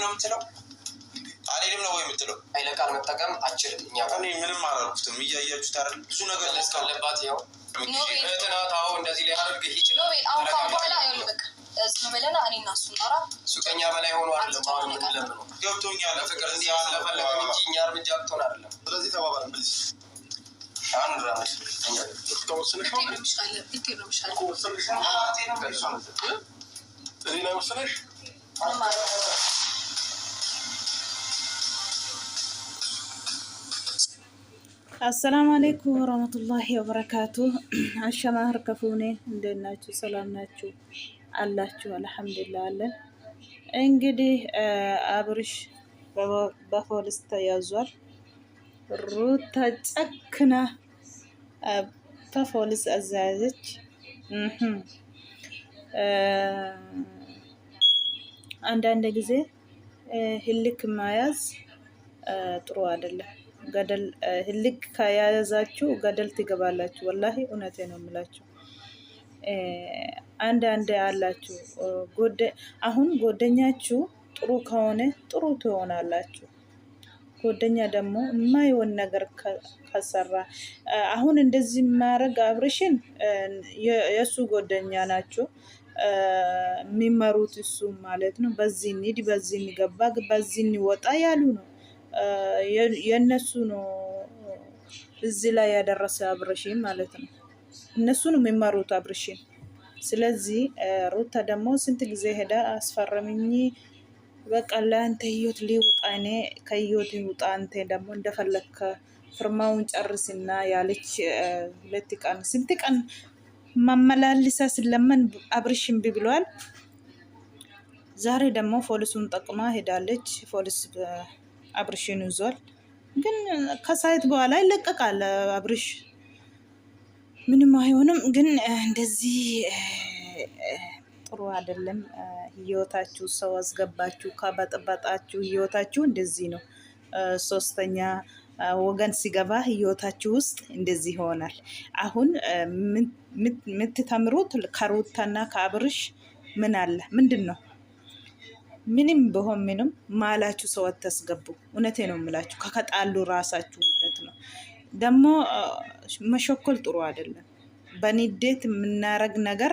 ነው የምትለው አልሄድም ነው ወይ የምትለው? ኃይለ ቃል መጠቀም አችልም። እኛ እኔ ምንም አላልኩትም። እያያችሁት አይደል? ብዙ ነገር ለስካለባት ያው ጥናታው እንደዚህ ሊያደርግ ይችላል። አሁን በኋላ አይሆንም። በቃ ዝም ብለና እኔ እና እሱ ኖራ ሱቀኛ በላይ ሆኖ አይደለም አሁን ምን ለምን ነው ገብቶኛል። ፍቅር እንዲህ ያለፈለገ እንጂ እኛ እርምጃ አጥቶን አይደለም። ስለዚህ ተባባልን ፕሊዝ አንድ ራመድ እኛ ተወሰነሽ ነው السلام عليكم ورحمة الله وبركاته. عشان هركفوني عندنا سلام ناتشو الله شو الحمد لله الله انقدي أبرش بفولس تيازور روتا تسكنا بفولس أزازج عند جزء هلك مايز ጥሩ አይደለም ገደል ህልክ ካያዛችሁ ገደል ትገባላችሁ ወላሂ እውነቴ ነው የምላችሁ አንድ ያላችሁ አሁን ጎደኛችሁ ጥሩ ከሆነ ጥሩ ትሆናላችሁ ጎደኛ ደግሞ የማይሆን ነገር ከሰራ አሁን እንደዚህ ማረግ አብርሽን የሱ ጎደኛ ናቸው የሚመሩት እሱ ማለት ነው በዚህ ንዲ በዚህ ንገባ በዚህ ንወጣ ያሉ ነው የነሱ ነው እዚህ ላይ ያደረሰ አብርሽን ማለት ነው እነሱ ነው የሚማሩት አብርሽን ስለዚህ ሩታ ደግሞ ስንት ጊዜ ሄዳ አስፈረምኝ በቃ ለአንተ ህይወት ሊወጣ እኔ ከህይወት ይውጣ አንተ ደግሞ እንደፈለከ ፍርማውን ጨርስና ያለች ሁለት ቀን ስንት ቀን ማመላልሳ ስለምን አብርሽን ቢብሏል ዛሬ ደግሞ ፖሊሱን ጠቅማ ሄዳለች ፖሊስ አብርሽን ይዟል ግን ከሳይት በኋላ ይለቀቃል አብርሽ ምንም አይሆንም ግን እንደዚህ ጥሩ አይደለም ህይወታችሁ ሰው አስገባችሁ ካበጠበጣችሁ ህይወታችሁ እንደዚህ ነው ሶስተኛ ወገን ሲገባ ህይወታችሁ ውስጥ እንደዚህ ይሆናል አሁን ምትተምሩት ከሩታና ከአብርሽ ምን አለ ምንድነው ምንም በሆነ ምንም ማላችሁ ሰው አታስገቡ እውነቴ ነው የምላችሁ ከከጣሉ ራሳችሁ ማለት ነው ደግሞ መሸኮል ጥሩ አይደለም በንዴት የምናረግ ነገር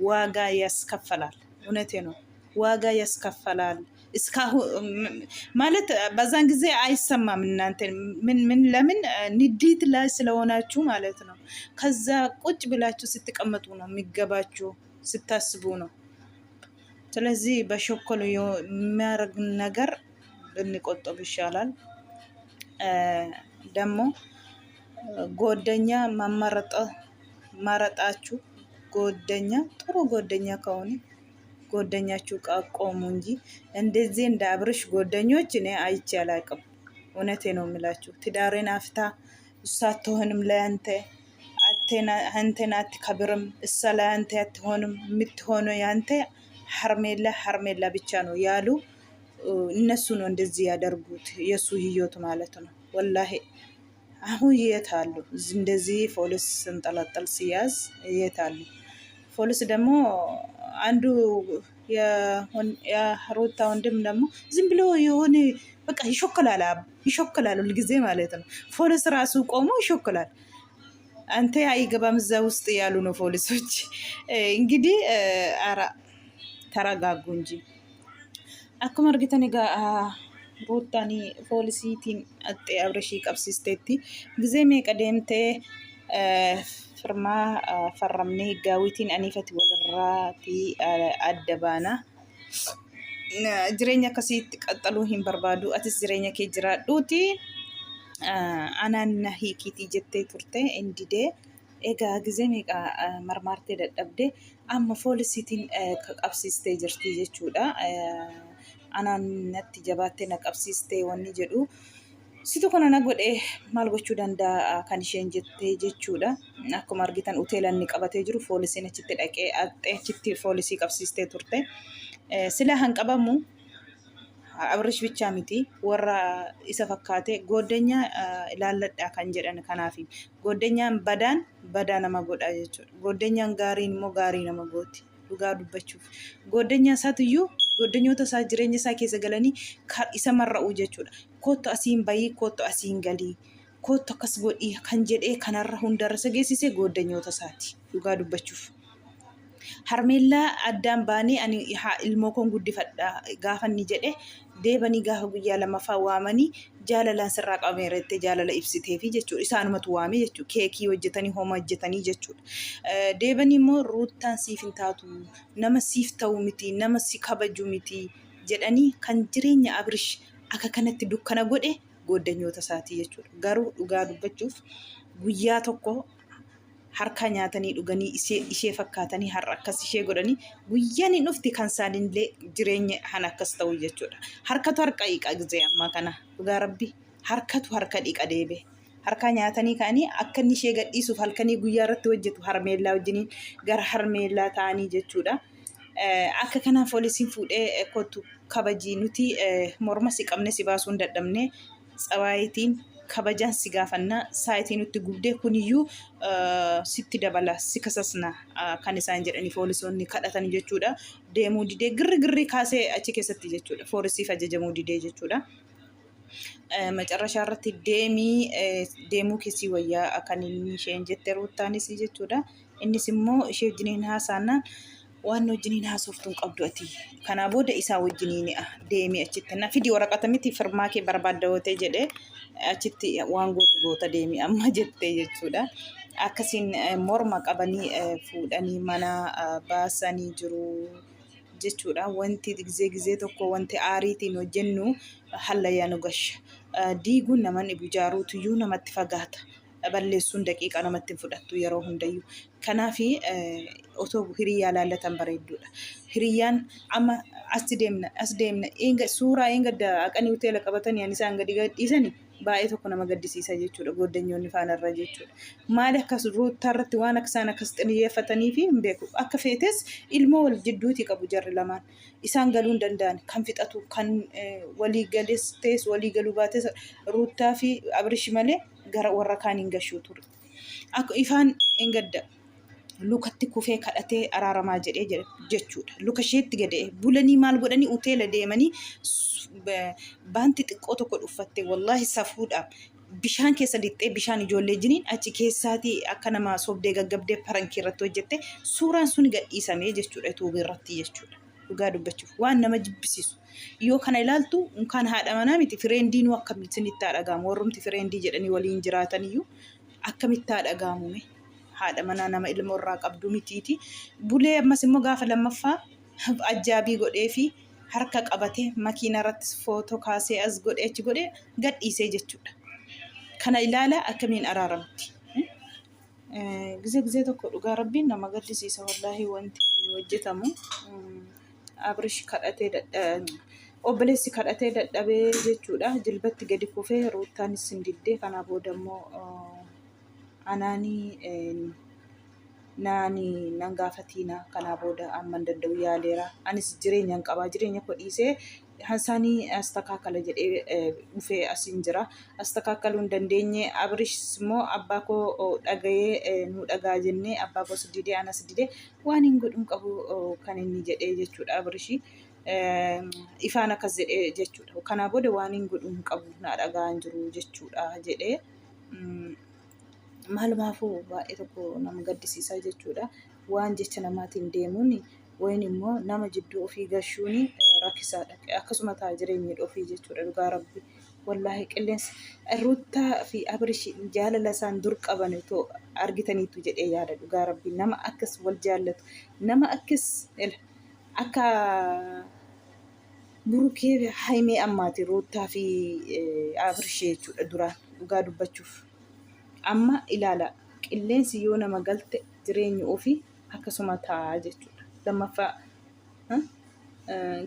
ዋጋ ያስከፈላል እውነቴ ነው ዋጋ ያስከፈላል እስካሁን ማለት በዛን ጊዜ አይሰማም እናንተ ምን ለምን ንዴት ላይ ስለሆናችሁ ማለት ነው ከዛ ቁጭ ብላችሁ ስትቀመጡ ነው የሚገባችሁ ስታስቡ ነው ስለዚህ በሾኮሎ የሚያረግ ነገር ብንቆጠብ ይሻላል ደግሞ ጎደኛ ማረጣችሁ ጎደኛ ጥሩ ጎደኛ ከሆነ ጎደኛችሁ ቆሙ እንጂ እንደዚህ እንደ አብርሽ ጎደኞች እኔ አይቼ አላውቅም እውነቴ ነው የምላችሁ ትዳሬን አፍታ እሳትሆንም ለአንተ አንተን አትከብርም እሷ ለአንተ አትሆንም የምትሆነው ያንተ ሀርሜላ ብቻ ነው ያሉ እነሱ ነው እንደዚህ ያደርጉት የሱ ህይወት ማለት ነው ወላሂ አሁን የታሉ እንደዚህ ፖሊስ እንጠላጠል ሲያዝ የታሉ ፖሊስ ደግሞ አንዱ የሩታ ወንድም ደግሞ ዝም ብሎ የሆነ በቃ ይሾክላል ሁሉ ጊዜ ማለት ነው ፖሊስ ራሱ ቆሞ ይሾክላል አንተ አይገባም እዛ ውስጥ ያሉ ነው ፖሊሶች እንግዲህ አራ ተረጋጉ እንጂ akkuma argitan egaa ruuttaani poolisiitiin axxee abrashii qabsiisteetti gizee meeqa deemtee firmaa farramnee higgaawwitiin aniifati walirraati adda baana jireenya akkasiitti qaxxaluu hin barbaadu atis jireenya kee jiraadhuuti anaan na hiikiitii jettee turte indidee egaa gizee meeqa marmaartee dadhabde amma poolisiitiin qabsiistee jirti jechuudha anaan natti jabaattee na qabsiistee wanni jedhu situ kana na godhe maal gochuu danda'a kan isheen jettee jechuudha akkuma argitan hoteela inni qabatee jiru poolisiin achitti dhaqee achitti poolisii qabsiistee turte sila hanqabamu abrish bicha miti warra isa fakkaate godenya ilaalladha kan jedhan kanaafi godenyaan badaa nama godha jechuudha godenyaan gaariin immoo gaarii nama gooti dhugaa dubbachuuf godenya isaatiyyuu goddanyoota isaa jireenya isaa keessa galanii isa marra'u jechuudha. Kottu asiin bayii, kottu asiin galii, kottu akkas godhii kan jedhee kanarra hundarra isa geessisee goddanyoota isaati dhugaa dubbachuuf. Harmeellaa addaan baanii ani ilmoo koon guddifadha gaafa inni jedhe deebanii gaafa guyyaa lamaffaa waamanii jaalalaan sirraa qabameerratti jaalala ibsiteefi jechuudha. Isaanumatu waame jechuudha. Keekii hojjetanii hooma hojjetanii jechuudha. Deebanii immoo Ruuttaan siif hin taatu, nama siif ta'u miti, nama si kabaju miti jedhanii kan jireenya Abrish akka kanatti dukkana godhe goddanyoota isaati jechuudha. Garuu dhugaa dubbachuuf guyyaa tokko harka nyaatanii dhuganii ishee fakkaatanii har'a akkas ishee godhanii guyyaan hin dhufti kan isaanillee jireenya han akkas ta'u jechuudha. Harkatu harka dhiqa gizee ammaa kana dhugaa rabbi harkatu harka dhiqa deebe. Harka nyaatanii ka'anii akka inni ishee gadhiisuuf halkanii guyyaa irratti hojjetu harmeellaa wajjiniin gara harmeellaa ta'anii jechuudha. Akka kanaan poolisiin fuudhee kottu kabajii nuti morma si qabne si baasuu hin dadhabne tsawaayitiin kabajaan si gaafannaa saayitii nutti gubdee kuniyyuu sitti dabala si kasasna kan isaan jedhanii poolisoonni kadhatan jechuudha. Deemuu didee girri kaasee achi keessatti jechuudha. Poolisiif ajajamuu didee jechuudha. Macarrashaa irratti deemuu keessi wayyaa kan inni isheen jette Ruuttaanis jechuudha. Innis immoo ishee wajjiniin haasa'annaan waan wajjiniin haasoftuun qabdu ati. Kanaa booda isaa wajjiniin deemee achitti na fidi waraqata miti firmaa kee barbaaddawootee jedhee achitti waan goota deemee amma jettee jechuudha. Akkasiin morma qabanii fuudhanii mana baasanii jiru jechuudha. Wanti gizee tokko wanti aariitiin hojjennu hallayyaa nu gasha. Diiguun nama dhibu ijaaruutuyyuu namatti fagaata. Balleessuun daqiiqa namatti fudhattu yeroo hundayyuu. Kanaaf otoo hiriyaa laallatan bareedduudha. Hiriyaan amma as deemna suuraa dhaqanii hoteela qabatanii ani isaan gadi gadhiisanii baay'ee tokko nama gaddisiisa jechuudha. Goddanyoonni faanarra jechuudha. Maali akkas Ruuttaa irratti waan akka isaan akkas xiyyeeffatanii fi hin beeku. Akka feetes ilmoo wal jidduutii qabu jarri lamaan. Isaan galuu hin danda'an kan fixatu kan walii galees ta'es walii galuu baates Ruuttaa fi Abrish malee gara warra kaaniin gashuu ture. Akka ifaan hin gadda. Lukatti kufee kadhatee araaramaa jedhee jechuudha. Luka isheetti gadee bulanii maal godhanii hoteela deemanii baanti xiqqoo tokko dhuffattee wallaahi safuudhaaf bishaan keessa lixxee bishaan ijoollee jiniin achi keessaatii akka nama sobdee gaggabdee parankii irratti hojjette suuraan sun gadhiisamee jechuudha yuutuubii irratti jechuudha. Dhugaa dubbachuuf waan nama jibbisiisu. Yoo kana ilaaltu kan haadha manaa miti fireendiinuu akkamitti itti dhaga'amu warrumti fireendii jedhanii waliin jiraataniyyuu akkamitti dhaga'amu haadha manaa nama ilmoo irraa qabdu mitiiti. Bulee ammas immoo gaafa lammaffaa ajjaabii godhee fi harka qabatee makiina irratti footoo kaasee as godhee achi godhee gadhiisee jechuudha. Kana ilaala akkamiin araaramti. Gizee tokko dhugaa rabbiin nama gaddisiisa wallaahi wanti hojjetamu. Abrish obboleessi kadhatee dadhabee jechuudha. Jilbatti gadi kufee Ruuttaanis hin diddee kanaa booda immoo naani nan gaafatiina kanaa booda amman danda'u yaaleera. Anis jireenyaan qabaa jireenya koo dhiisee hansaanii astakaakala jedhee dhufee asiin jira. Astakaakaluu hin dandeenye Abrish immoo abbaa koo dhagayee nu dhagaa jennee abbaa koo didee anas didee waan hin godhuun qabu kan inni jedhee jechuudha Abrish. Ifaan akkas jedhee jechuudha. Kanaa booda waan hin godhuun qabu na dhagaa jiru jechuudha jedhee. Maalumaafuu baay'ee tokko nama gaddisiisaa jechuudha. Waan jecha namaatiin deemuun wayin immoo nama jidduu ofii gashuun rakkisaadha. Akkasuma ta'a jireenyi ofii jechuudha dhugaa rabbi. Wallaahi qilleensa Ruuttaa fi Abrish jaalala isaan dur qaban itoo argitaniitu jedhee yaada dhugaa rabbi. Nama akkas wal jaallatu nama akkas akka burukee haimee ammaati Ruuttaa fi Abrish jechuudha duraan dhugaa dubbachuuf. Amma ilaala qilleensi yoo nama galte jireenyi ofii akkasuma ta'a jechuudha. Lammaffaa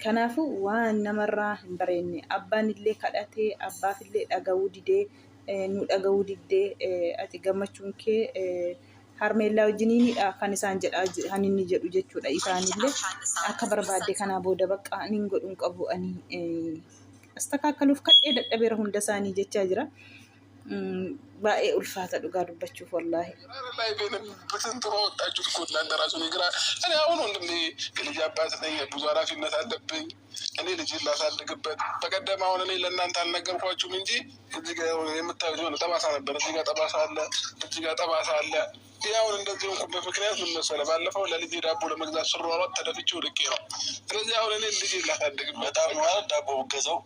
kanaafuu waan namarraa hin bareenye abbaan illee kadhatee abbaaf illee dhaga'uu didee nu dhaga'uu diddee ati gammachuun kee harmeellaa wajjiniinidha kan isaan jedha kan inni jedhu jechuudha. Isaanillee akka barbaadde kanaa booda bakka ani hin godhuun qabu ani astakaakaluuf kadhee dadhabeera hunda isaanii jechaa jira. baay'ee ulfaata dhugaa dubbachuuf wallaahi. በትንትሮ ወጣችሁ እኮ እናንተ ራሱ ግራ እኔ አሁን ወንድሜ የልጅ አባት ነኝ፣ ብዙ ኃላፊነት አለብኝ። እኔ ልጅን ላሳድግበት በቀደም አሁን እኔ ለእናንተ አልነገርኳችሁም እንጂ እዚህ ጋር የምታዩት የሆነ ጠባሳ ነበር። እዚህ ጋር ጠባሳ አለ፣ እዚህ ጋር ጠባሳ አለ። ይህ አሁን እንደዚህ ሆንኩበት ምክንያት ምን መሰለህ? ባለፈው ለልጅ ዳቦ ለመግዛት ስሯሯጥ ተደፍቼ ወድቄ ነው። ስለዚህ አሁን እኔ ልጅ ላሳድግበት በጣም ማለት ዳቦ ገዛው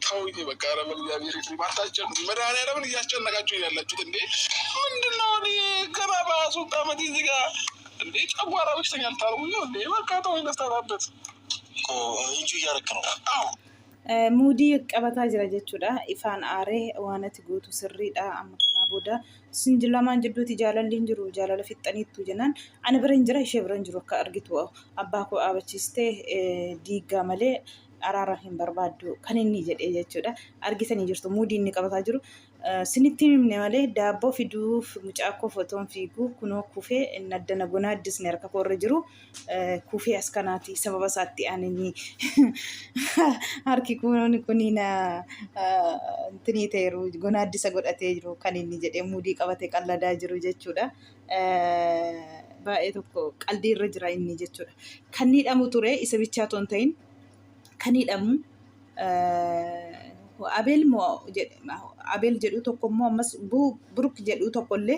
ተውኝ በቃ። ኧረ በእግዚአብሔር ማታስጨን መድኃኒዓለምን እያስጨነቃችሁ ያላችሁት እንዴ ምንድን ነው? እኔ ገና በ23 ዓመት እዚህ ጋር እንዴ ጨጓራ በሽተኛ ልታርጉኝ ነው እንዴ? በቃ ተውኝ ደስታታበት እንጂ እያረክ ነው። ሙudii qabataa jira jechuudha. Ifaan aaree waan ati gootu sirriidha. Amma kanaa booda sin lamaan jidduuti jaalalli hin jiru, jaalala fixxaniittu jennaan ani bira hin jira ishee bira hin jiru akka argitu abbaa koo dhaabachiistee diigaa malee araara hin barbaaddu kan inni jedhee jechuudha. Argitanii jirtu muudii inni qabataa jiru sinitti himne malee daabboo fiduuf mucaa koo fotoon fiiguu kunoo kufee inni addana gonaa addisni harka koorra jiru kufee as kanaati sababa isaatti aananii harki kuniina intinii ta'eeru gonaa addisa godhatee jiru kan inni jedhee muudii qabatee qalladaa jiru jechuudha. Baay'ee tokko qaldii irra jira inni jechuudha. Kan hidhamu ture isa bichaatu hin ta'in kan hidhamu Abeel jedhu tokko immoo ammas Buruk jedhu tokkollee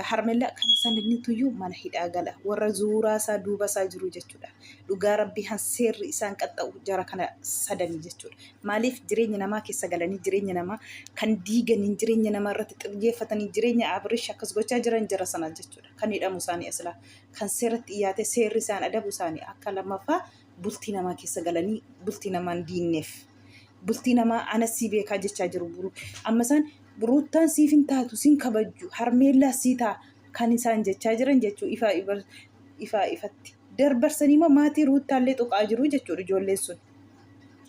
harmella kana sanadnituyyuu mana hidhaa gala warra zuuraa isaa duuba isaa jiru jechuudha. Dhugaa rabbii hanseerri isaan qaxxa'u jara kana sadanii jechuudha. Maaliif jireenya namaa keessa galanii jireenya namaa kan diiganii jireenya namaa irratti xiyyeeffatanii jireenya Abrish akkas gochaa jiran jara sana jechuudha. Kan hidhamu isaanii asla kan seeratti dhiyaate seerri isaan adabu isaanii akka lammaffaa bultii namaa keessa galanii bultii namaan diinneef. Bultii namaa anasii beekaa jechaa jiru Buruk. Amma isaan Buruuttaan siif hin taatu siin kabajju harmeellaa sii taa kan isaan jechaa jiran jechuu ifaa ifatti. Darbarsanii immoo maatii Ruuttaallee tuqaa jiru jechuudha ijoolleen sun.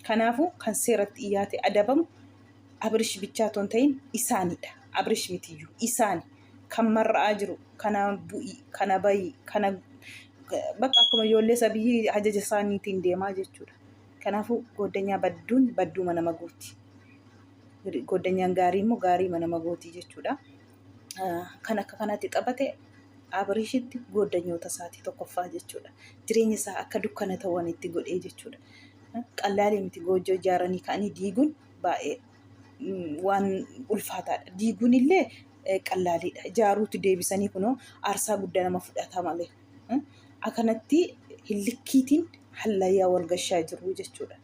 Kanaafuu kan seeratti dhiyaate adabamu Abrish bichaatu hin ta'in isaanidha. Abrish mitiyyuu isaani kan marra'aa jiru kana bu'ii kana bayii kana bakka akkuma ijoollee sabiyyii ajaja isaaniitiin deemaa jechuudha. Kanaafuu goddanyaa badduun badduu mana magooti. Goddanyaan gaarii immoo gaarii mana magooti jechuudha. Kan akka kanatti qabate Abrishitti goddanyoota isaatii tokkoffaa jechuudha. Jireenya isaa akka dukkana ta'an itti godhee jechuudha. Qallaalee miti goojjoo ijaaranii ka'anii diiguun baay'ee waan ulfaataadha. Diiguun illee qallaaliidha. Ijaaruutti deebisanii kunoo aarsaa guddaa nama fudhata malee. Akkanatti hillikkiitiin hallayyaa wal gashaa jiru jechuudha.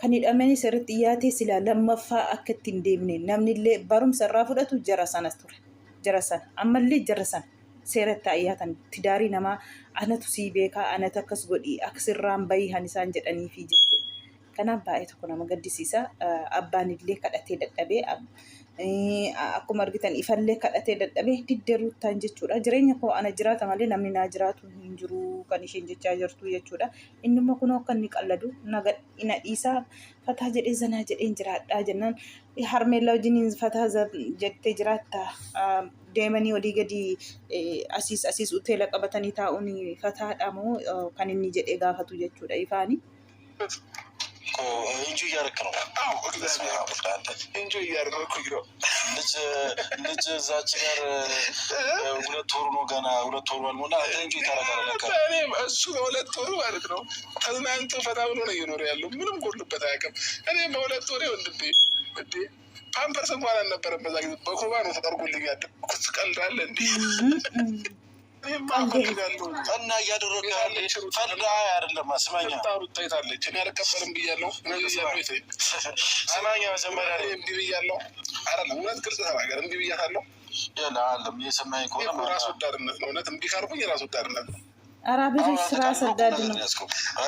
Kan hidhamanii sirriitti dhiyaate silaa lammaffaa akka ittiin deemne namni illee barumsa irraa fudhatu jara sanas ture. Jara sana ammallee jara sana seeratti dhiyaatan tidaarii namaa anatu sii beekaa anatu akkas godhii aksirraan bayii han isaan jedhaniifi jechuudha. Kanaaf baay'ee tokko nama gaddisiisa. Abbaan illee kadhatee dadhabee akkuma argitan ifallee kadhatee dadhabee diddeeruuttaan jechuudha. Jireenya koo ana jiraata malee namni naa jiraatu hin jiru kan isheen jechaa jirtu jechuudha. Inni immoo kunoo akka inni qalladu ina dhiisaa fataa jedhee zanaa jedheen jiraadhaa jennaan harmeellaa wajjin fataa jettee jiraatta deemanii olii gadi asiis hoteela qabatanii taa'uun fataadha moo kan inni jedhee gaafatu jechuudha ifaani. እንጂ እያደረክ ነው። እንጂ እያደረኩ ነው። ልጅ እዛች ጋር 2 ወሩ ነው ገና 2 ወሩ አልሞላ እንጂ ታረጋለህ። እሱ በ2 ወሩ ማለት ነው ተዝናንቶ ፈታ ብሎ ነው እየኖረ ያለው። ምንም ጎልበት አያውቅም። እኔ በ2 ወሬ ወንድሜ እንዴ ፓምፐርስ እንኳን አልነበረም በዛ ጊዜ በኮባ ነው ተጠርጎልኝ ያደረኩት። ቀልዳለህ እንዴ? እና እያደረገ ያለ ፈርዳ አይደለም። ስማኛ ታይታለች። እኔ አልቀበልም ብያለሁ። ስማኛ መጀመሪያ እምቢ ብያለሁ። አይደለም እውነት ግልጽ ተናገር። እምቢ ብያታለሁ። ያለ አለም የሰማኝ ከሆነ ራስ ወዳድነት ነው። እውነት እምቢ ካልኩኝ ራስ ወዳድነት ነው። ኧረ ብዙ ስራ ሰዳድ ነው።